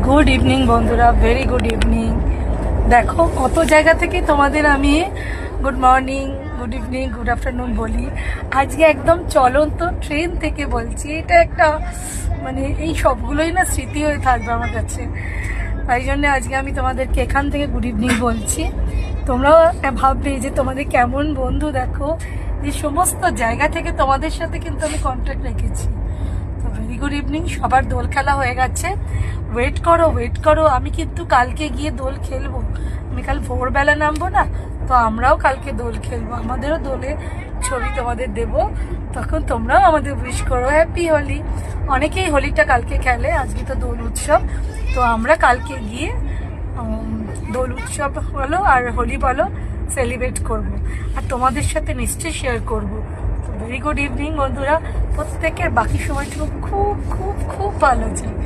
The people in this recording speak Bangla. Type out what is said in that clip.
গুড ইভিনিং বন্ধুরা, ভেরি গুড ইভিনিং। দেখো কত জায়গা থেকে তোমাদের আমি good morning, good evening, good afternoon বলি। আজকে একদম চলন্ত ট্রেন থেকে বলছি। এটা একটা মানে এই সবগুলোই না স্মৃতি হয়ে থাকবে আমার কাছে। তাই জন্য আজকে আমি তোমাদেরকে এখান থেকে গুড ইভিনিং বলছি। তোমরাও ভাববে যে তোমাদের কেমন বন্ধু, দেখো যে সমস্ত জায়গা থেকে তোমাদের সাথে কিন্তু আমি কন্ট্যাক্ট রেখেছি। তো ভেরি গুড ইভিনিং। সবার দোল খেলা হয়ে গেছে, ওয়েট করো। আমি কিন্তু কালকে গিয়ে দোল খেলবো। আমি কাল ভোরবেলা নামবো না, তো আমরাও কালকে দোল খেলবো। আমাদেরও দোলে ছবি তোমাদের দেব, তখন তোমরাও আমাদের উইশ করো হ্যাপি হোলি। অনেকেই হোলিটা কালকে খেলে, আজকে তো দোল উৎসব। তো আমরা কালকে গিয়ে দোল উৎসব বলো আর হোলি বলো সেলিব্রেট করব, আর তোমাদের সাথে নিশ্চয়ই শেয়ার করবো। তো ভেরি গুড ইভিনিং বন্ধুরা, প্রত্যেকের বাকি সময়টুকু খুব খুব খুব ভালো যায়।